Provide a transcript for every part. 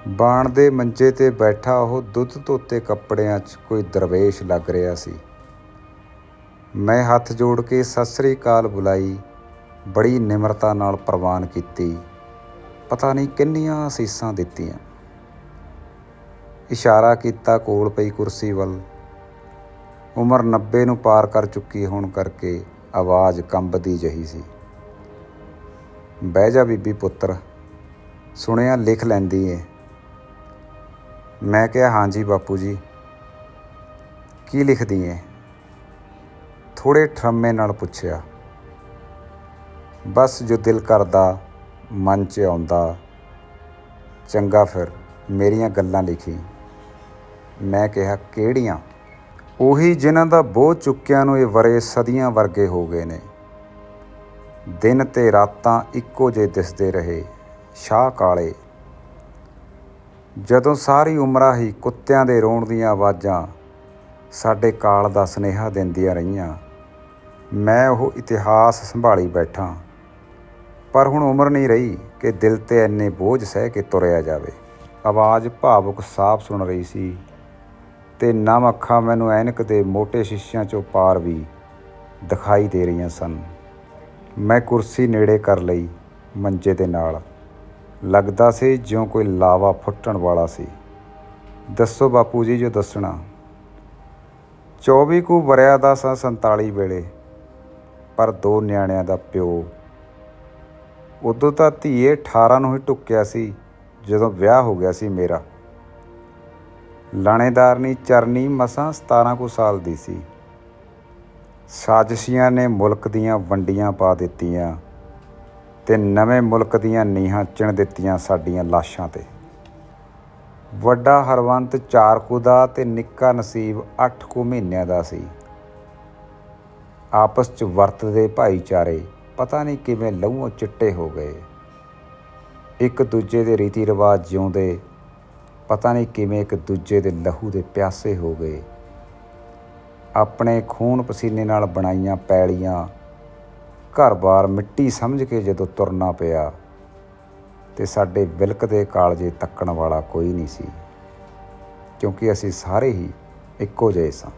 ਬਾਣ ਦੇ ਮੰਜੇ 'ਤੇ ਬੈਠਾ ਉਹ ਦੁੱਧ ਧੋਤੇ ਕੱਪੜਿਆਂ 'ਚ ਕੋਈ ਦਰਵੇਸ਼ ਲੱਗ ਰਿਹਾ ਸੀ। ਮੈਂ ਹੱਥ ਜੋੜ ਕੇ ਸਤਿ ਸ੍ਰੀ ਅਕਾਲ ਬੁਲਾਈ, ਬੜੀ ਨਿਮਰਤਾ ਨਾਲ ਪ੍ਰਵਾਨ ਕੀਤੀ। ਪਤਾ ਨਹੀਂ ਕਿੰਨੀਆਂ ਅਸੀਸਾਂ ਦਿੱਤੀਆਂ। ਇਸ਼ਾਰਾ ਕੀਤਾ ਕੋਲ ਪਈ ਕੁਰਸੀ ਵੱਲ। ਉਮਰ 90 ਨੂੰ ਪਾਰ ਕਰ ਚੁੱਕੀ ਹੋਣ ਕਰਕੇ ਆਵਾਜ਼ ਕੰਬਦੀ ਜਿਹੀ ਸੀ। ਬਹਿ ਜਾ ਬੀਬੀ ਪੁੱਤਰ, ਸੁਣਿਆ ਲਿਖ ਲੈਂਦੀ ਏ। ਮੈਂ ਕਿਹਾ ਹਾਂਜੀ ਬਾਪੂ ਜੀ। ਕੀ ਲਿਖਦੀ ਏ? ਥੋੜ੍ਹੇ ਠਰਮੇ ਨਾਲ ਪੁੱਛਿਆ। ਬਸ ਜੋ ਦਿਲ ਕਰਦਾ, ਮਨ 'ਚ ਆਉਂਦਾ। ਚੰਗਾ ਫਿਰ ਮੇਰੀਆਂ ਗੱਲਾਂ ਲਿਖੀ। ਮੈਂ ਕਿਹਾ ਕਿਹੜੀਆਂ? ਉਹੀ ਜਿਨ੍ਹਾਂ ਦਾ ਬੋਝ ਚੁੱਕਿਆਂ ਨੂੰ ਇਹ ਵਰੇ ਸਦੀਆਂ ਵਰਗੇ ਹੋ ਗਏ ਨੇ। ਦਿਨ ਤੇ ਰਾਤਾਂ ਇੱਕੋ ਜਿਹੇ ਦਿਸਦੇ ਰਹੇ, ਸ਼ਾਹ ਕਾਲੇ। ਜਦੋਂ ਸਾਰੀ ਉਮਰਾਂ ਹੀ ਕੁੱਤਿਆਂ ਦੇ ਰੋਣ ਦੀਆਂ ਆਵਾਜ਼ਾਂ ਸਾਡੇ ਕਾਲ ਦਾ ਸੁਨੇਹਾ ਦਿੰਦੀਆਂ ਰਹੀਆਂ। ਮੈਂ ਉਹ ਇਤਿਹਾਸ ਸੰਭਾਲੀ ਬੈਠਾ। ਪਰ ਹੁਣ ਉਮਰ ਨਹੀਂ ਰਹੀ ਕਿ ਦਿਲ 'ਤੇ ਇੰਨੇ ਬੋਝ ਸਹਿ ਕੇ ਤੁਰਿਆ ਜਾਵੇ। ਆਵਾਜ਼ ਭਾਵੁਕ ਸਾਫ਼ ਸੁਣ ਰਹੀ ਸੀ ਤੇ ਨਮ ਅੱਖਾਂ ਮੈਨੂੰ ਐਨਕ ਦੇ ਮੋਟੇ ਸ਼ੀਸ਼ਿਆਂ 'ਚੋਂ ਪਾਰ ਵੀ ਦਿਖਾਈ ਦੇ ਰਹੀਆਂ ਸਨ। ਮੈਂ ਕੁਰਸੀ ਨੇੜੇ ਕਰ ਲਈ ਮੰਜੇ ਦੇ ਨਾਲ। ਲੱਗਦਾ ਸੀ ਜਿਉਂ ਕੋਈ ਲਾਵਾ ਫੁੱਟਣ ਵਾਲਾ ਸੀ। ਦੱਸੋ ਬਾਪੂ ਜੀ ਜੋ ਦੱਸਣਾ। 24 ਕੁ ਵਰ੍ਹਿਆਂ ਦਾ ਸਾਂ 47 ਵੇਲੇ, ਪਰ 2 ਨਿਆਣਿਆਂ ਦਾ ਪਿਓ। ਉਦੋਂ ਤਾਂ ਧੀਏ 18 ਨੂੰ ਹੀ ਢੁੱਕਿਆ ਸੀ ਜਦੋਂ ਵਿਆਹ ਹੋ ਗਿਆ ਸੀ ਮੇਰਾ। ਲਾਣੇਦਾਰਨੀ ਚਰਨੀ ਮਸਾਂ 17 ਕੁ ਸਾਲ ਦੀ ਸੀ। ਸਾਜ਼ਿਸ਼ੀਆਂ ਨੇ ਮੁਲਕ ਦੀਆਂ ਵੰਡੀਆਂ ਪਾ ਦਿੱਤੀਆਂ ਤੇ ਨਵੇਂ ਮੁਲਕ ਦੀਆਂ ਨੀਹਾਂ ਚਿਣ ਦਿੱਤੀਆਂ ਸਾਡੀਆਂ ਲਾਸ਼ਾਂ 'ਤੇ। ਵੱਡਾ ਹਰਵੰਤ 4 ਕੁ ਦਾ ਤੇ ਨਿੱਕਾ ਨਸੀਬ 8 ਕੁ ਮਹੀਨਿਆਂ ਦਾ ਸੀ। ਆਪਸ 'ਚ ਵਰਤਦੇ ਭਾਈਚਾਰੇ ਪਤਾ ਨਹੀਂ ਕਿਵੇਂ ਲਹੂਓਂ ਚਿੱਟੇ ਹੋ ਗਏ। ਇੱਕ ਦੂਜੇ ਦੇ ਰੀਤੀ ਰਿਵਾਜ ਜਿਉਂਦੇ ਪਤਾ ਨਹੀਂ ਕਿਵੇਂ ਇੱਕ ਦੂਜੇ ਦੇ ਲਹੂ ਦੇ ਪਿਆਸੇ ਹੋ ਗਏ। ਆਪਣੇ ਖੂਨ ਪਸੀਨੇ ਨਾਲ ਬਣਾਈਆਂ ਪੈਲੀਆਂ, ਘਰ-ਬਾਰ ਮਿੱਟੀ ਸਮਝ ਕੇ ਜਦੋਂ ਤੁਰਨਾ ਪਿਆ ਤੇ ਸਾਡੇ ਵਿਲਕਦੇ ਕਾਲਜੇ ਤੱਕਣ ਵਾਲਾ ਕੋਈ ਨਹੀਂ ਸੀ, ਕਿਉਂਕਿ ਅਸੀਂ ਸਾਰੇ ਹੀ ਇੱਕੋ ਜਿਹੇ ਸਾਂ।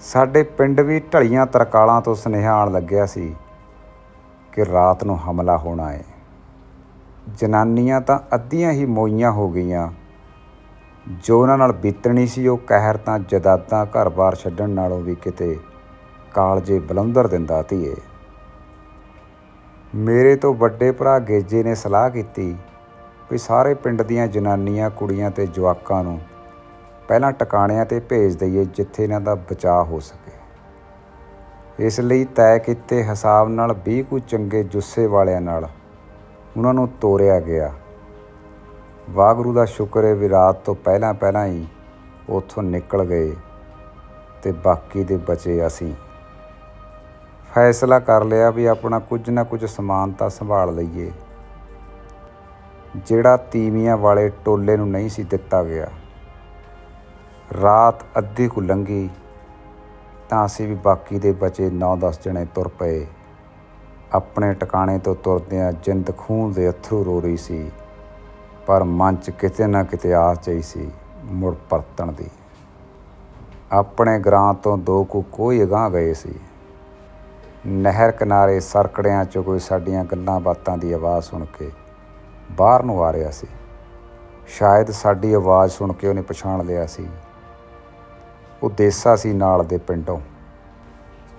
ਸਾਡੇ ਪਿੰਡ ਵੀ ਢਲੀਆਂ ਤਰਕਾਲਾਂ ਤੋਂ ਸੁਨੇਹਾ ਆਉਣ ਲੱਗਿਆ ਸੀ ਕਿ ਰਾਤ ਨੂੰ ਹਮਲਾ ਹੋਣਾ ਏ। ਜਨਾਨੀਆਂ ਤਾਂ ਅੱਧੀਆਂ ਹੀ ਮੋਈਆਂ ਹੋ ਗਈਆਂ। ਜੋ ਉਹਨਾਂ ਨਾਲ ਬੀਤਣੀ ਸੀ ਉਹ ਕਹਿਰ ਤਾਂ ਜਾਇਦਾਦਾਂ ਘਰ-ਬਾਰ ਛੱਡਣ ਨਾਲੋਂ ਵੀ ਕਿਤੇ ਕਾਲਜੇ ਬਲੰਦਰ ਦਿੰਦਾ ਧੀਏ। ਮੇਰੇ ਤੋਂ ਵੱਡੇ ਭਰਾ ਗੇਜੇ ਨੇ ਸਲਾਹ ਕੀਤੀ ਵੀ ਸਾਰੇ ਪਿੰਡ ਦੀਆਂ ਜਨਾਨੀਆਂ, ਕੁੜੀਆਂ ਤੇ ਜਵਾਕਾਂ ਨੂੰ ਪਹਿਲਾਂ ਟਿਕਾਣਿਆਂ 'ਤੇ ਭੇਜ ਦਈਏ ਜਿੱਥੇ ਇਹਨਾਂ ਦਾ ਬਚਾਅ ਹੋ ਸਕੇ। ਇਸ ਲਈ ਤੈਅ ਕੀਤੇ ਹਿਸਾਬ ਨਾਲ 20 ਕੁ ਚੰਗੇ ਜੁੱਸੇ ਵਾਲਿਆਂ ਨਾਲ ਉਹਨਾਂ ਨੂੰ ਤੋਰਿਆ ਗਿਆ। ਵਾਹਿਗੁਰੂ ਦਾ ਸ਼ੁਕਰ ਹੈ ਵੀ ਰਾਤ ਤੋਂ ਪਹਿਲਾਂ ਹੀ ਉੱਥੋਂ ਨਿਕਲ ਗਏ ਤੇ ਬਾਕੀ ਦੇ ਬਚੇ ਅਸੀਂ। ਫੈਸਲਾ ਕਰ ਲਿਆ ਵੀ ਆਪਣਾ ਕੁਝ ਨਾ ਕੁਝ ਸਮਾਨ ਤਾਂ ਸੰਭਾਲ ਲਈਏ, ਜਿਹੜਾ ਤੀਵੀਆਂ ਵਾਲੇ ਟੋਲੇ ਨੂੰ ਨਹੀਂ ਸੀ ਦਿੱਤਾ ਗਿਆ। ਰਾਤ ਅੱਧੀ ਕੁ ਲੰਘੀ ਤਾਂ ਅਸੀਂ ਵੀ ਬਾਕੀ ਦੇ ਬਚੇ 9-10 ਜਣੇ ਤੁਰ ਪਏ। ਆਪਣੇ ਟਿਕਾਣੇ ਤੋਂ ਤੁਰਦਿਆਂ ਜਿੰਦ ਖੂਨ ਦੇ ਅੱਥਰੂ ਰੋ ਰਹੀ ਸੀ, ਪਰ ਮਨ 'ਚ ਕਿਤੇ ਨਾ ਕਿਤੇ ਆਸ ਜਿਹੀ ਸੀ ਮੁੜ ਪਰਤਣ ਦੀ। ਆਪਣੇ ਗਰਾਂ ਤੋਂ 2 ਕੁ ਕੋਈ ਅਗਾਂਹ ਗਏ ਸੀ। ਨਹਿਰ ਕਿਨਾਰੇ ਸਰਕੜਿਆਂ 'ਚੋਂ ਕੋਈ ਸਾਡੀਆਂ ਗੱਲਾਂ ਬਾਤਾਂ ਦੀ ਆਵਾਜ਼ ਸੁਣ ਕੇ ਬਾਹਰ ਨੂੰ ਆ ਰਿਹਾ ਸੀ। ਸ਼ਾਇਦ ਸਾਡੀ ਆਵਾਜ਼ ਸੁਣ ਕੇ ਉਹਨੇ ਪਛਾਣ ਲਿਆ ਸੀ। ਉਹ ਦੇਸਾ ਸੀ ਨਾਲ ਦੇ ਪਿੰਡੋਂ।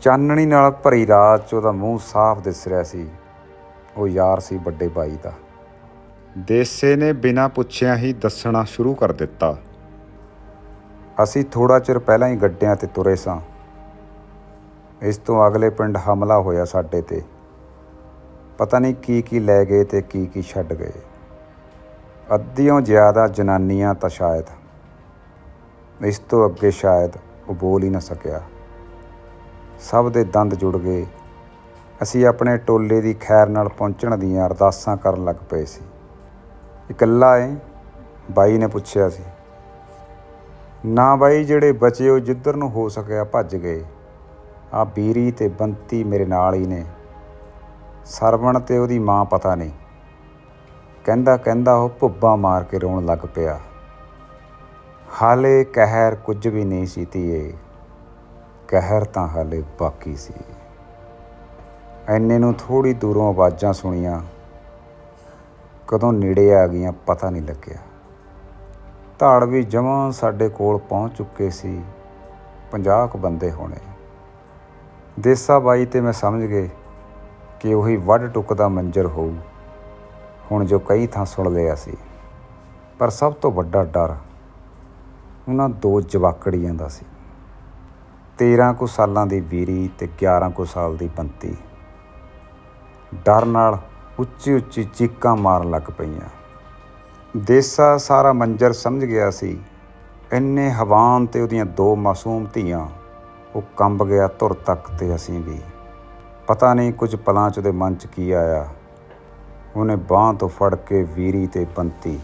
ਚਾਨਣੀ ਨਾਲ ਭਰੀ ਰਾਤ 'ਚ ਉਹਦਾ ਮੂੰਹ ਸਾਫ਼ ਦਿਸ ਰਿਹਾ ਸੀ। ਉਹ ਯਾਰ ਸੀ ਵੱਡੇ ਬਾਈ ਦਾ। ਦੇਸੇ ਨੇ ਬਿਨਾਂ ਪੁੱਛਿਆਂ ਹੀ ਦੱਸਣਾ ਸ਼ੁਰੂ ਕਰ ਦਿੱਤਾ। ਅਸੀਂ ਥੋੜ੍ਹਾ ਚਿਰ ਪਹਿਲਾਂ ਹੀ ਗੱਡਿਆਂ 'ਤੇ ਤੁਰੇ ਸਾਂ। ਇਸ ਤੋਂ ਅਗਲੇ ਪਿੰਡ ਹਮਲਾ ਹੋਇਆ ਸਾਡੇ 'ਤੇ। ਪਤਾ ਨਹੀਂ ਕੀ ਲੈ ਗਏ ਤੇ ਕੀ ਛੱਡ ਗਏ। ਅੱਧਿਓਂ ਜ਼ਿਆਦਾ ਜਨਾਨੀਆਂ ਤਾਂ ਸ਼ਾਇਦ। ਇਸ ਤੋਂ ਅੱਗੇ ਸ਼ਾਇਦ ਉਹ ਬੋਲ ਹੀ ਨਾ ਸਕਿਆ। ਸਭ ਦੇ ਦੰਦ ਜੁੜ ਗਏ। ਅਸੀਂ ਆਪਣੇ ਟੋਲੇ ਦੀ ਖੈਰ ਨਾਲ ਪਹੁੰਚਣ ਦੀਆਂ ਅਰਦਾਸਾਂ ਕਰਨ ਲੱਗ ਪਏ ਸੀ। ਇਕੱਲਾ ਏ? ਬਾਈ ਨੇ ਪੁੱਛਿਆ ਸੀ। ਨਾ ਬਾਈ, ਜਿਹੜੇ ਬਚੇ ਉਹ ਜਿੱਧਰ ਨੂੰ ਹੋ ਸਕਿਆ ਭੱਜ ਗਏ। ਆ ਬੀਰੀ ਤੇ ਬੰਤੀ ਮੇਰੇ ਨਾਲ ਹੀ ਨੇ। ਸਰਵਣ ਤੇ ਉਹਦੀ ਮਾਂ ਪਤਾ ਨਹੀਂ। ਕਹਿੰਦਾ ਕਹਿੰਦਾ ਉਹ ਭੁੱਬਾਂ ਮਾਰ ਕੇ ਰੋਣ ਲੱਗ ਪਿਆ। ਹਾਲੇ ਕਹਿਰ ਕੁਝ ਵੀ ਨਹੀਂ ਸੀ ਧੀਏ, ਕਹਿਰ ਤਾਂ ਹਾਲੇ ਬਾਕੀ ਸੀ। ਐਨੇ ਨੂੰ ਥੋੜ੍ਹੀ ਦੂਰੋਂ ਆਵਾਜ਼ਾਂ ਸੁਣੀਆਂ, ਕਦੋਂ ਨੇੜੇ ਆ ਗਈਆਂ ਪਤਾ ਨਹੀਂ ਲੱਗਿਆ। ਧਾੜ ਵੀ ਜਮਾਂ ਸਾਡੇ ਕੋਲ ਪਹੁੰਚ ਚੁੱਕੇ ਸੀ, 50 ਕੁ ਬੰਦੇ ਹੋਣੇ। ਦੇਸਾ ਬਾਈ ਤੇ ਮੈਂ ਸਮਝ ਗਏ ਕਿ ਉਹੀ ਵੱਢ ਟੁੱਕ ਦਾ ਮੰਜ਼ਰ ਹੋਊ ਹੁਣ ਜੋ ਕਈ ਥਾਂ ਸੁਣ ਲਿਆ ਸੀ। ਪਰ ਸਭ ਤੋਂ ਵੱਡਾ ਡਰ ਉਹਨਾਂ 2 ਜਵਾਕੜੀਆਂ ਦਾ ਸੀ। 13 ਕੁ ਸਾਲਾਂ ਦੀ ਵੀਰੀ ਤੇ 11 ਕੁ ਸਾਲ ਦੀ ਬੰਤੀ ਡਰ ਨਾਲ ਉੱਚੀ ਉੱਚੀ ਚੀਕਾਂ ਮਾਰਨ ਲੱਗ ਪਈਆਂ। ਦੇਸਾ ਸਾਰਾ ਮੰਜ਼ਰ ਸਮਝ ਗਿਆ ਸੀ। ਇੰਨੇ ਹਵਾਨ ਤੇ ਉਹਦੀਆਂ 2 ਮਾਸੂਮ ਧੀਆਂ। ਉਹ ਕੰਬ ਗਿਆ ਧੁਰ ਤੱਕ ਤੇ ਅਸੀਂ ਵੀ। ਪਤਾ ਨਹੀਂ ਕੁਝ ਪਲਾਂ 'ਚ ਉਹਦੇ ਮਨ 'ਚ ਕੀ ਆਇਆ। ਉਹਨੇ ਬਾਂਹ ਤੋਂ ਫੜ ਕੇ ਵੀਰੀ ਤੇ ਬੰਤੀ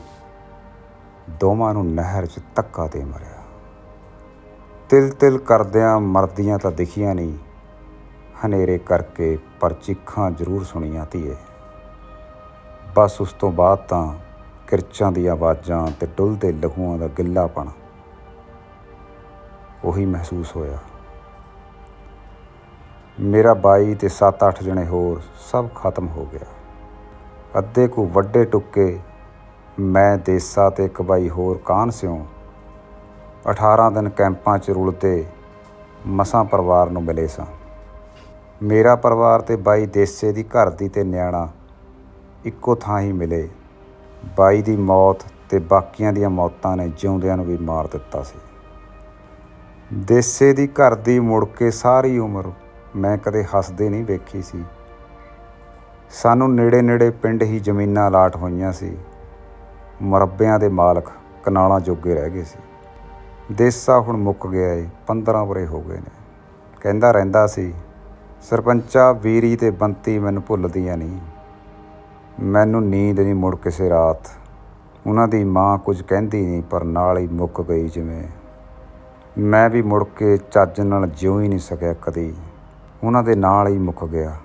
ਦੋਵਾਂ ਨੂੰ ਨਹਿਰ 'ਚ ਧੱਕਾ ਦੇ ਮਾਰਿਆ। ਤਿਲ ਤਿਲ ਕਰਦਿਆਂ ਮਰਦੀਆਂ ਤਾਂ ਦਿਖੀਆਂ ਨਹੀਂ ਹਨੇਰੇ ਕਰਕੇ, ਪਰ ਚੀਖਾਂ ਜ਼ਰੂਰ ਸੁਣੀਆਂ ਧੀਏ। ਬਸ ਉਸ ਤੋਂ ਬਾਅਦ ਤਾਂ ਕਿਰਚਾਂ ਦੀਆਂ ਆਵਾਜ਼ਾਂ ਤੇ ਡੁੱਲਦੇ ਲਹੂਆਂ ਦਾ ਗਿੱਲਾਪਣ ਉਹੀ ਮਹਿਸੂਸ ਹੋਇਆ। ਮੇਰਾ ਬਾਈ ਤੇ 7-8 ਜਣੇ ਹੋਰ ਸਭ ਖਤਮ ਹੋ ਗਿਆ। ਅੱਧੇ ਕੁ ਵੱਡੇ ਟੁੱਕੇ ਮੈਂ, ਦੇਸਾ ਤੇ ਇੱਕ ਬਾਈ ਹੋਰ ਕਾਨ ਸਿਉਂ 18 ਦਿਨ ਕੈਂਪਾਂ 'ਚ ਰੁਲਦੇ ਮਸਾਂ ਪਰਿਵਾਰ ਨੂੰ ਮਿਲੇ ਸਾਂ। ਮੇਰਾ ਪਰਿਵਾਰ ਤੇ ਬਾਈ ਦੇਸੇ ਦੀ ਘਰ ਦੀ ਤੇ ਨਿਆਣਾ ਇੱਕੋ ਥਾਂ ਹੀ ਮਿਲੇ। ਬਾਈ ਦੀ ਮੌਤ ਤੇ ਬਾਕੀਆਂ ਦੀਆਂ ਮੌਤਾਂ ਨੇ ਜਿਉਂਦਿਆਂ ਨੂੰ ਵੀ ਮਾਰ ਦਿੱਤਾ ਸੀ। ਦੇਸੇ ਦੀ ਘਰ ਦੀ ਮੁੜ ਕੇ ਸਾਰੀ ਉਮਰ ਮੈਂ ਕਦੇ ਹੱਸਦੇ ਨਹੀਂ ਵੇਖੀ ਸੀ। ਸਾਨੂੰ ਨੇੜੇ ਨੇੜੇ ਪਿੰਡ ਹੀ ਜ਼ਮੀਨਾਂ ਅਲਾਟ ਹੋਈਆਂ ਸੀ। ਮੁਰੱਬਿਆਂ ਦੇ ਮਾਲਕ ਕਨਾਲਾਂ ਜੋਗੇ ਰਹਿ ਗਏ ਸੀ। ਦੇਸਾ ਹੁਣ ਮੁੱਕ ਗਿਆ ਏ, 15 ਵਰ੍ਹੇ ਹੋ ਗਏ ਨੇ। ਕਹਿੰਦਾ ਰਹਿੰਦਾ ਸੀ, ਸਰਪੰਚਾ ਵੀਰੀ ਤੇ ਬੰਤੀ ਮੈਨੂੰ ਭੁੱਲਦੀਆਂ ਨਹੀਂ। ਮੈਨੂੰ ਨੀਂਦ ਨਹੀਂ ਮੁੜ ਕਿਸੇ ਰਾਤ। ਉਹਨਾਂ ਦੀ ਮਾਂ ਕੁਝ ਕਹਿੰਦੀ ਨਹੀਂ, ਪਰ ਨਾਲ ਹੀ ਮੁੱਕ ਗਈ ਜਿਵੇਂ। ਮੈਂ ਵੀ ਮੁੜ ਕੇ ਚੱਜ ਨਾਲ ਜਿਉਂ ਹੀ ਨਹੀਂ ਸਕਿਆ ਕਦੀ। ਉਹਨਾਂ ਦੇ ਨਾਲ ਹੀ ਮੁੱਕ ਗਿਆ।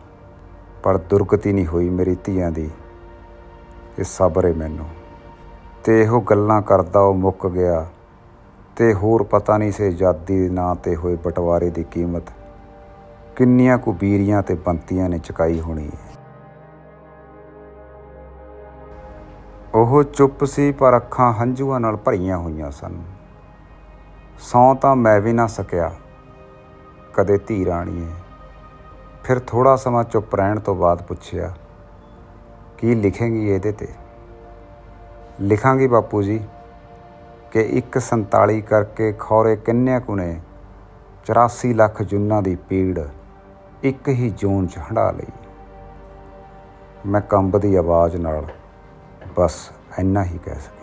ਪਰ ਦੁਰਗਤੀ ਨਹੀਂ ਹੋਈ ਮੇਰੀ ਧੀਆਂ ਦੀ। ਇਹ ਸਬਰ ਏ ਮੈਨੂੰ। ਤੇ ਇਹੋ ਗੱਲਾਂ ਕਰਦਾ ਉਹ ਮੁੱਕ ਗਿਆ। ਤੇ ਹੋਰ ਪਤਾ ਨਹੀਂ ਸੀ ਆਜ਼ਾਦੀ ਦੇ ਨਾਂ 'ਤੇ ਹੋਏ ਬਟਵਾਰੇ ਦੀ ਕੀਮਤ ਕਿੰਨੀਆਂ ਕੁ ਵੀਰੀਆਂ ਤੇ ਬੰਤੀਆਂ ਨੇ ਚੁਕਾਈ ਹੋਣੀ ਹੈ। ਉਹ ਚੁੱਪ ਸੀ, ਪਰ ਅੱਖਾਂ ਹੰਝੂਆਂ ਨਾਲ ਭਰੀਆਂ ਹੋਈਆਂ ਸਨ। ਸੌਂ ਤਾਂ ਮੈਂ ਵੀ ਨਾ ਸਕਿਆ ਕਦੇ ਧੀ ਰਾਣੀਏ। ਫਿਰ ਥੋੜ੍ਹਾ ਸਮਾਂ ਚੁੱਪ ਰਹਿਣ ਤੋਂ ਬਾਅਦ ਪੁੱਛਿਆ, ਕੀ ਲਿਖੇਂਗੀ ਇਹਦੇ 'ਤੇ? ਲਿਖਾਂਗੀ ਬਾਪੂ ਜੀ ਕਿ 147 ਕਰਕੇ ਖੌਰੇ ਕਿੰਨਿਆਂ ਕੁ ਨੇ 84 ਲੱਖ ਜੂਨਾਂ ਦੀ ਪੀੜ ਇੱਕ ਹੀ ਜੂਨ 'ਚ ਹੰਢਾ ਲਈ। ਮੈਂ ਕੰਬਦੀ ਆਵਾਜ਼ ਨਾਲ ਬਸ ਇੰਨਾ ਹੀ ਕਹਿ ਸਕਿਆ।